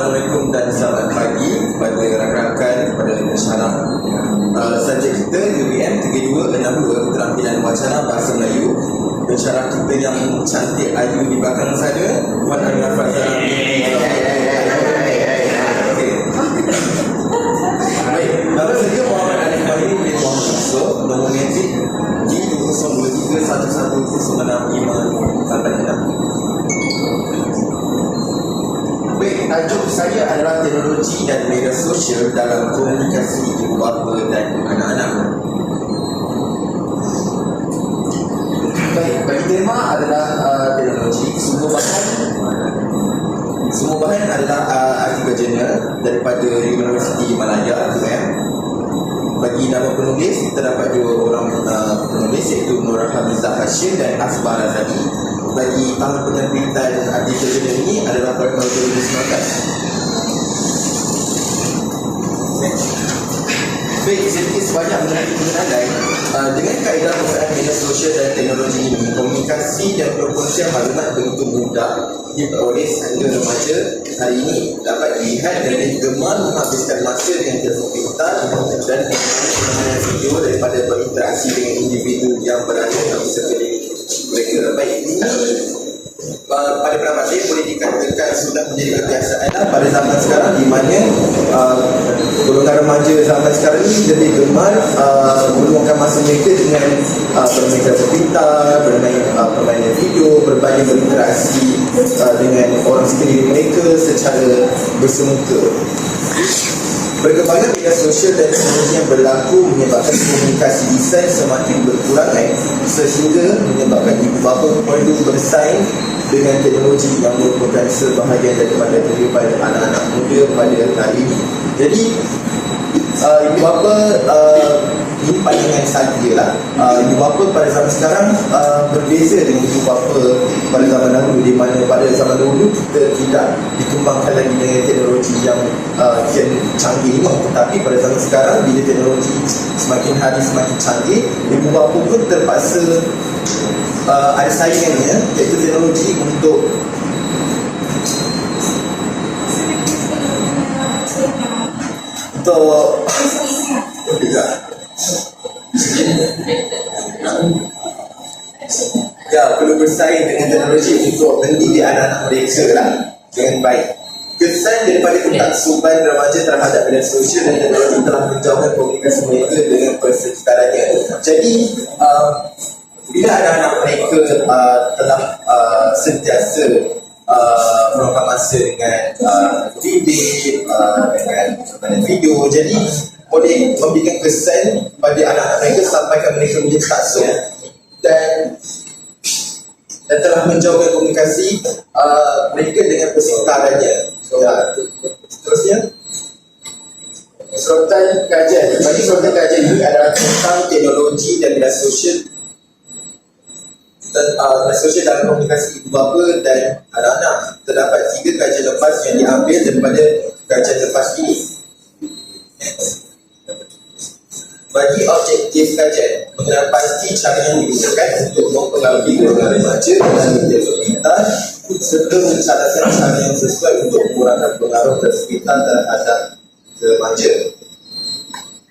Assalamualaikum dan selamat pagi kepada rakan-rakan, kepada masyarakat. Subjek kita UBM 3262 keterampilan wacana bahasa Melayu. Pensyarah kita yang cantik ayu di belakang sana, Puan Aminah Fazal. Baik, nama saya Muhammad Alif Fahim bin Muhammad Yusof, nombor metrik G202311106586. Baik, tajuk saya adalah teknologi dan media sosial dalam komunikasi ibu bapa dan anak-anak. Baik, bagi tema adalah teknologi. Semua bahan adalah artikel jurnal daripada Universiti Malaya, UM. Bagi nama penulis, terdapat dua orang penulis, iaitu Nur Hamizah Hashim dan Asbah Razali. Bagi tahun penerbitan artikel jurnal ini adalah pada tahun 2019. Baik, sedikit sebanyak mengenai pengenalan. Dengan kaedah penggunaan media sosial dan teknologi ini, komunikasi dan perkongsian maklumat begitu mudah diperoleh sehingga remaja hari ini dapat dilihat dan gemar menghabiskan masa dengan telefon pintar dan penggunaan video daripada berinteraksi dengan individu yang berada di sekeliling mereka. Baik, pada pendapat saya boleh dikatakan sudah menjadi kebiasaan pada zaman sekarang, di mana golongan remaja zaman sekarang ini lebih gemar meluangkan masa mereka dengan bermain telefon pintar, bermain permainan video, berbanding berinteraksi dengan orang sekeliling mereka secara bersemuka. Perkembangan media sosial dan teknologi yang berlaku menyebabkan komunikasi desain semakin berkurang sehingga menyebabkan ibu bapa perlu bersaing dengan teknologi yang merupakan sebahagian daripada kehidupan anak-anak muda pada hari ini. Jadi ibu bapa ini pandangan saya lah. Ibu bapa pada zaman sekarang berbeza dengan ibu bapa pada zaman dahulu, di mana pada zaman dahulu kita tidak dikembangkan lagi dengan teknologi yang kian canggih ini, tetapi pada zaman sekarang bila teknologi semakin hari semakin canggih, ibu bapa pun terpaksa ada saingannya, iaitu teknologi untuk perlu bersaing dengan teknologi untuk mendidik anak-anak mereka lah dengan baik. Kesan daripada ketaksuban remaja terhadap media sosial dan teknologi telah menjauhkan komunikasi mereka dengan persekitarannya. Jadi bila anak-anak mereka telah sentiasa meluangkan masa dengan dengan video, jadi boleh memberikan kesan pada anak-anak mereka sampaikan mereka menjadi taksub dan telah menjauhkan komunikasi mereka dengan persekitarannya. Seterusnya, sorotan kajian. Bagi sorotan kajian ini adalah tentang teknologi dan media sosial dalam komunikasi ibu bapa dan anak-anak. Terdapat 3 kajian lepas yang diambil daripada kajian lepas ini. Bagi objektif kajian, mengenal pasti cara yang digunakan untuk mempengaruhi golongan remaja dan media pintar, serta mencadangkan cara yang sesuai untuk mengurangkan pengaruh persekitaran terhadap remaja.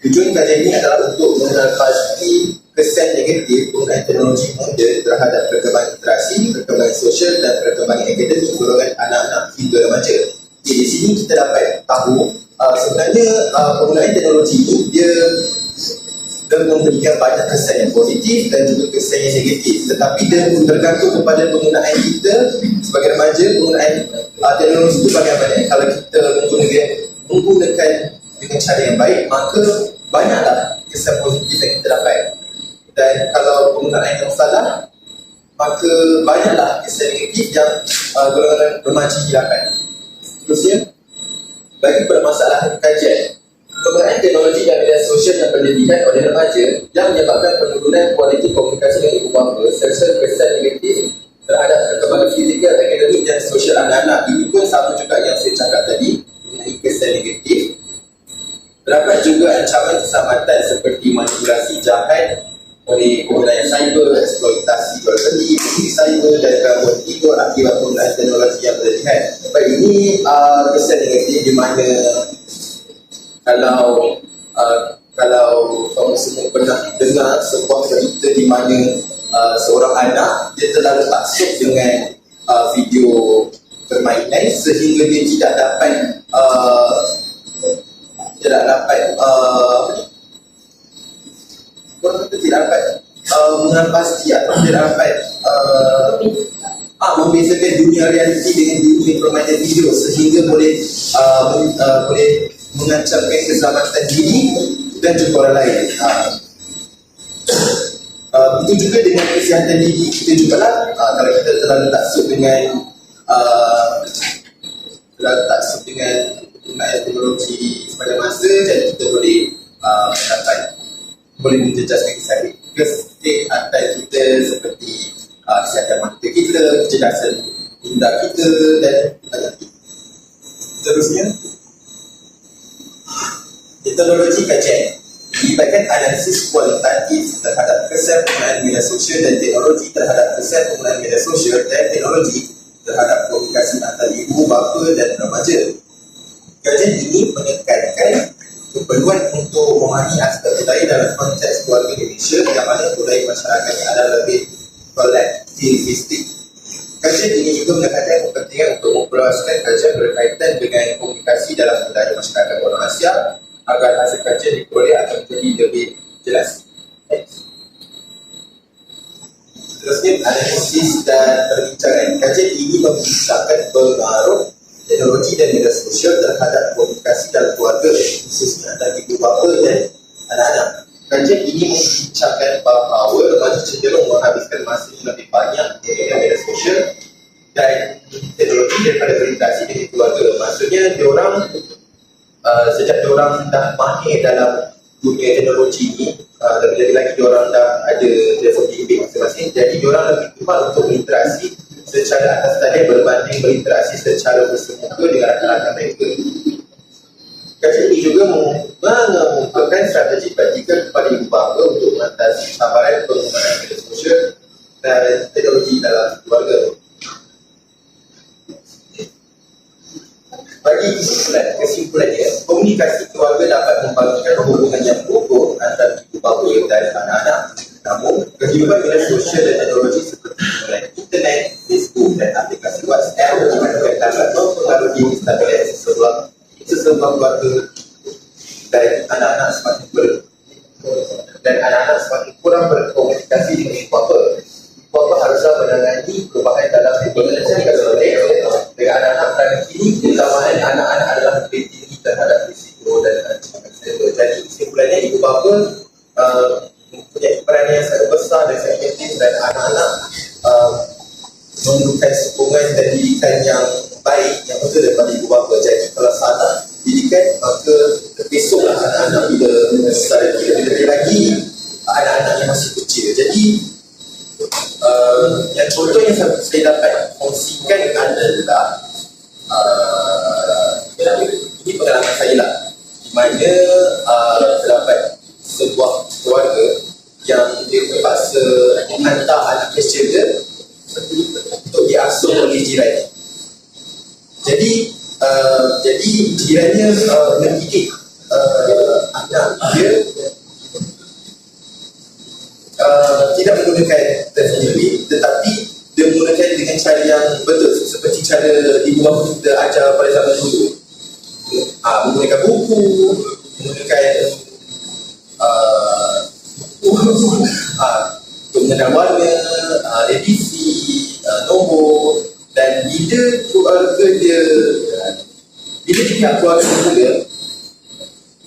Tujuan kajian ini adalah untuk mengenal pasti kesan negatif penggunaan teknologi moden terhadap perkembangan interaksi, perkembangan sosial dan perkembangan akademik golongan anak-anak hingga remaja. Di sini kita dapat tahu sebenarnya penggunaan teknologi ini dia memberikan banyak kesan yang positif dan juga kesan yang negatif, tetapi dia tergantung kepada penggunaan kita sebagai remaja. Penggunaan teknologi itu bagaimana. Kalau kita menggunakan dengan cara yang baik, maka banyaklah kesan positif yang kita dapat, dan kalau penggunaan yang salah, maka banyaklah kesan negatif yang golongan remaja hilangkan. Seterusnya, bagi permasalahan kajian, penggunaan teknologi dan media sosial yang berlebihan oleh remaja yang menyebabkan penurunan kualiti komunikasi dengan ibu bapa serta kesan negatif terhadap perkembangan fizikal, akademik dan sosial anak-anak. Ini pun sama juga yang saya cakap tadi mengenai kesan negatif. Terdapat juga ancaman keselamatan seperti manipulasi jahat oleh penggunaan cyber, eksploitasi jual beli, cyber dan gangguan tidur akibat penggunaan teknologi yang berlebihan. Baik, ini kesan negatif di mana kalau kalau kamu semua pernah dengar sebuah cerita di mana seorang anak dia terlalu taksub dengan video permainan sehingga dia tidak dapat mengatasi atau tidak dapat membezakan dunia realiti dengan dunia permainan video sehingga boleh mengancamkan keselamatan diri dan juga orang lain. Itu juga dengan kesihatan diri kita juga lah. Kalau kita terlalu taksub dengan penggunaan teknologi pada masa, jadi kita boleh menjejaskan kesihatan kita seperti kesihatan mata kita, kecerdasan minda kita dan seterusnya. Teknologi kajian melibatkan analisis kualitatif terhadap kesan penggunaan media sosial dan teknologi terhadap kesan penggunaan media sosial dan teknologi terhadap komunikasi antara ibu, bapa dan remaja. Kajian ini menekankan keperluan untuk memahami aspek budaya dalam konteks keluarga Indonesia yang mana budaya masyarakat yang adalah lebih kolektivistik. Kajian ini juga menekankan kepentingan untuk memperluaskan kajian berkaitan dengan komunikasi dalam budaya masyarakat orang Asia agar hasil kajian diperoleh akan menjadi lebih jelas. Seterusnya, analisis dan perbincangan. Kajian ini membincangkan pengaruh teknologi dan media sosial terhadap komunikasi dalam keluarga, khususnya antara ibu bapa dan anak-anak. Kajian ini membincangkan bahawa remaja cenderung menghabiskan masa yang lebih banyak dengan media sosial dan teknologi daripada berinteraksi dengan keluarga. Maksudnya, diorang sejak diorang dah mahir dalam dunia teknologi ini, lebih-lebih lagi diorang dah ada telefon bimbit masing-masing, jadi diorang lebih gemar untuk berinteraksi secara atas talian berbanding berinteraksi secara bersemuka dengan rakan-rakan mereka. Kajian ini juga mengemukakan strategi praktikal kepada ibu bapa untuk mengatasi cabaran penggunaan media sosial dan teknologi dalam keluarga. Bagi kesimpulannya, komunikasi keluarga dapat membangunkan hubungan yang kokoh antara ibu bapa dan anak-anak. Namun, kehidupan media sosial dan teknologi seperti internet, Facebook dan aplikasi WhatsApp dapat mempengaruhi stabilitas sesebuah keluarga dan anak-anak semakin kurang berkomunikasi dengan ibu bapa. Ibu bapa haruslah menangani perubahan dalam hubungan komunikasi dengan anak-anak dan kini keutamaan anak-anak adalah lebih tinggi terhadap risiko dan ancaman cyber. Jadi kesimpulannya, ibu bapa mempunyai peran yang sangat besar dan sangat penting dan anak-anak memerlukan sokongan dan didikan yang baik, yang betul daripada ibu bapa. Jadi kalau salah didikan, maka besoklah anak-anak bila besar, lebih lagi anak-anak yang masih kecil. Jadi yang contoh yang saya dapat kongsikan adalah ini pengalaman saya lah, di mana terdapat sebuah keluarga yang dia terpaksa hantar anak kecil dia untuk diasuh oleh jiran. Jadi jirannya mendidik anak dia tidak menggunakan telefon bimbit, tetapi dia menggunakan dengan cara yang betul, seperti cara ibu bapa kita ajar pada zaman dulu. Menggunakan buku, menggunakan untuk mengenal warna, revisi, nombor, dan bila pihak keluarga dia,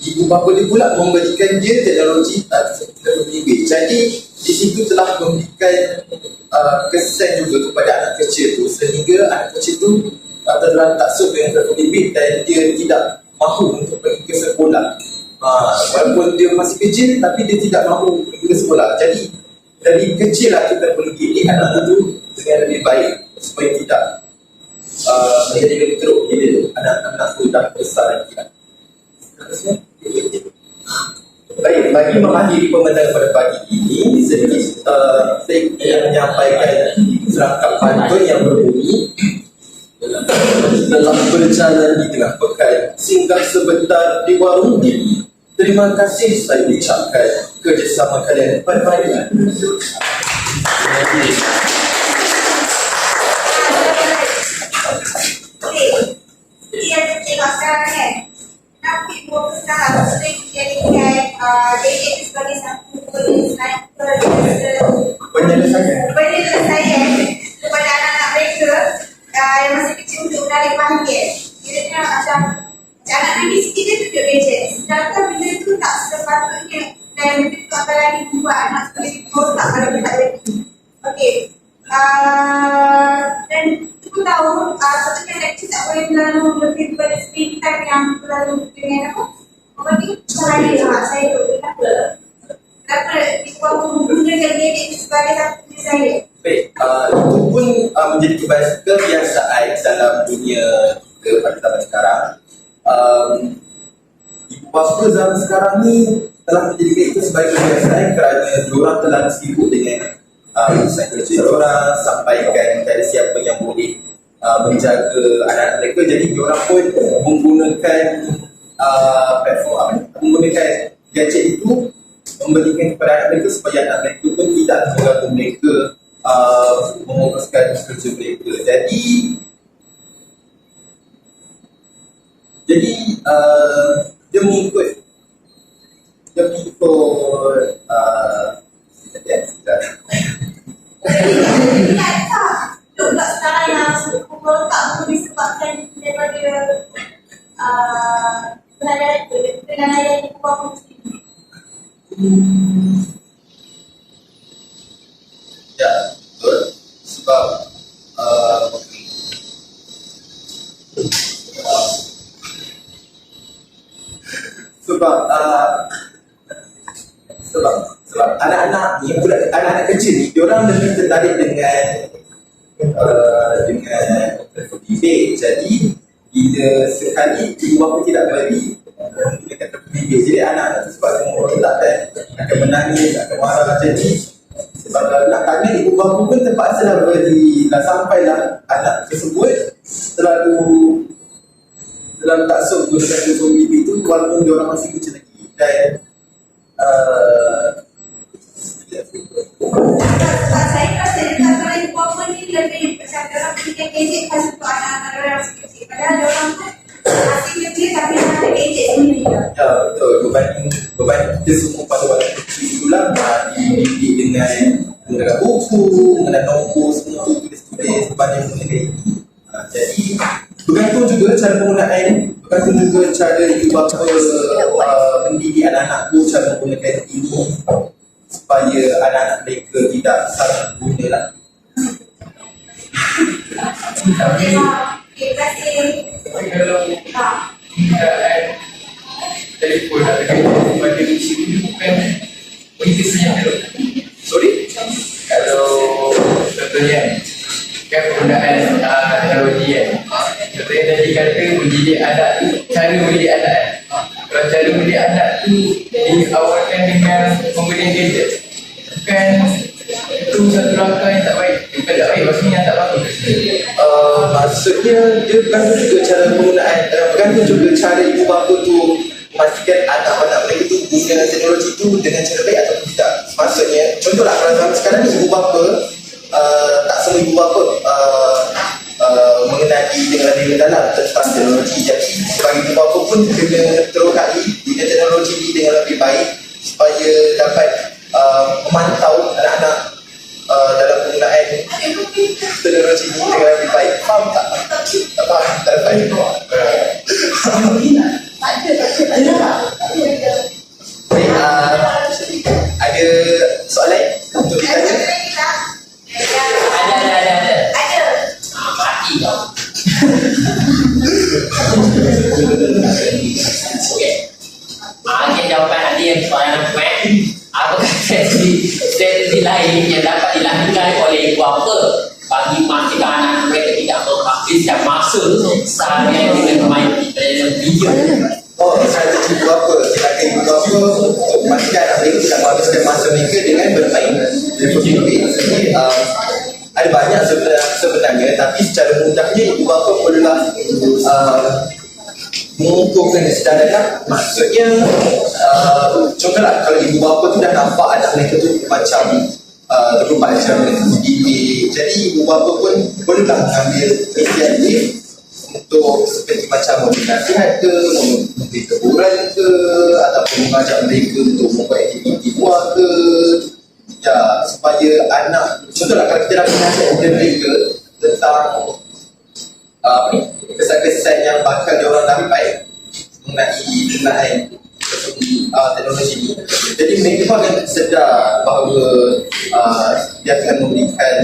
ibu bapa dia pula memberikan dia teknologi telefon bimbit. Jadi di situ telah memberikan kesan juga kepada anak kecil tu, sehingga anak kecil tu terlalu taksub dengan telefon bimbit dan dia tidak mahu untuk pergi ke sekolah. Walaupun dia masih kecil, tapi dia tidak mahu pergi ke sekolah. Jadi dari kecil lah kita perlu didik anak itu dengan lebih baik supaya tidak menjadi lebih teruk bila anak-anak itu dah besar lagi lah. Baik, bagi mengakhiri pemandangan pada pagi ini, saya ingin menyampaikan serangkap pantun yang berbunyi: Dalam berjalan di tengah pekan, singgah sebentar di warung ini. Terima kasih saya ucapkan kerjasama kalian baik-baik. Yang tengok sekarang kan, Nafi buat sekarang sering dijadikan David sebagai satu penyelesaian kepada anak-anak mereka yang masih kecil untuk menarik perhatian. Kiranya macam anak-anak ni sikit dia tunjuk gadget, sedangkan benda itu tak sepatutnya dan benda itu akan lagi membuat anak seperti itu tak pada benda lagi. Okey. Dan kita pun tahu satunya lecture tak boleh terlalu lebih daripada screen time yang terlalu dengan apa? Apa ni? Saya tu kenapa kita menggunakan gadget sebagai satu saya? Baik, itu pun menjadi kebiasaan dalam dunia kita pada zaman sekarang. Ibu bapa zaman sekarang ni telah menjadikan itu sebagai kebiasaan kerana diorang telah sibuk dengan urusan kerja diorang, sampaikan dari siapa yang boleh menjaga anak-anak mereka. Jadi diorang pun menggunakan platform menggunakan gadget itu memberikan kepada anak mereka supaya anak mereka pun tidak mengganggu mereka memfokuskan kerja mereka. Jadi dia mengikut Untuk sekarang yang pukul tak perlu disebabkan daripada penilaian yang pukul sendiri. Ya, betul. Sebab sebab anak-anak ni, anak-anak kecil ni, diorang lebih tertarik dengan debate. Jadi bila sekali ibu bapa tidak beri menggunakan debate, jadi anak-anak tu sebab memberontak dan akan menangis, akan marah. Jadi sebab nak tanya ibu bapa pun terpaksa lah beri, sampailah anak tersebut terlalu tak sok menggunakan social media itu walaupun diorang masih kecil lagi. Dan saya rasa kalau ibu bapa ni lebih macam dalam berikan gadget khas untuk anak-anak orang masih kecil. Padahal orang tu masih kecil tapi ada gadget sendiri. Ya, betul. Beban kita semua pada waktu kecil itulah dididik dengan menggunakan buku, menggunakan nombor, semua tu tulis-tulis sebanding menggunakan ini. Jadi bergantung juga cara ibu bapa mendidik anak-anak tu, cara menggunakan ini supaya anak-anak mereka tidak salah guna lah. Terima kasih. Kalau penggunaan telefon atau gadget pada usia ini bukan begitu saja. Sorry? Kalau contohnya kan penggunaan teknologi kan, contohnya tadi kata mendidik anak tu, cara mendidik anak kan. Kalau cara mendidik anak tu diawalkan dengan pemberian gadget, bukan itu satu langkah yang tak baik. Bukan tak baik, maksudnya yang tak bagus. Maksudnya dia bergantung juga cara penggunaan, bergantung juga cara ibu bapa tu memastikan anak-anak mereka tu guna teknologi tu dengan cara baik atau tidak. Maksudnya, contohlah kalau zaman sekarang ni ibu bapa, tak semua ibu bapa mengenali dengan lebih mendalam tentang teknologi. Jadi sebagai ibu bapa pun kena terokai guna teknologi ni dengan lebih baik supaya dapat memantau anak-anak dalam penggunaan teknologi ini dengan lebih baik. Faham tak? Tak faham? Tak dapat. Baik, ada soalan untuk ditanya? Ada. Mati kau. Okey. Okey, jawapan nanti yang soalan apa? Apakah strategi lain yang dapat dilakukan oleh ibu bapa bagi memastikan anak mereka tidak menghabiskan masa seharian dengan bermain video? Strategi ibu bapa. Silakan ibu bapa untuk memastikan anak mereka tidak menghabiskan masa mereka dengan bermain telefon bimbit. ada banyak sebenarnya, tapi secara mudahnya ibu bapa perlulah mengukuhkan secara dah. Maksudnya contohlah kalau ibu bapa tu dah nampak anak mereka tu macam macam didik, jadi ibu bapa pun perlulah mengambil inisiatif untuk seperti macam memberi nasihat ke, memberi teguran ke, ataupun mengajak mereka untuk membuat aktiviti luar ke, ya, supaya anak, contohlah kalau kita dah menasihat kepada mereka tentang kesan-kesan yang bakal diorang dapat mengenai penggunaan teknologi ini, jadi mereka pun akan sedar bahawa dia akan memberikan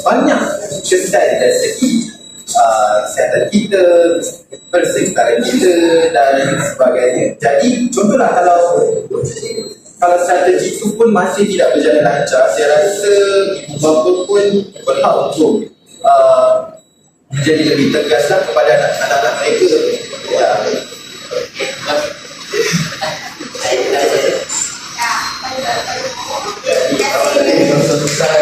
banyak kesan dari segi kesihatan kita, persekitaran kita dan sebagainya. Jadi contohlah kalau strategi itu pun masih tidak berjalan lancar, saya rasa ibu bapa pun berhak untuk menjadi lebih tegaslah kepada anak-anak mereka. Ya. Jadi kalau ada susah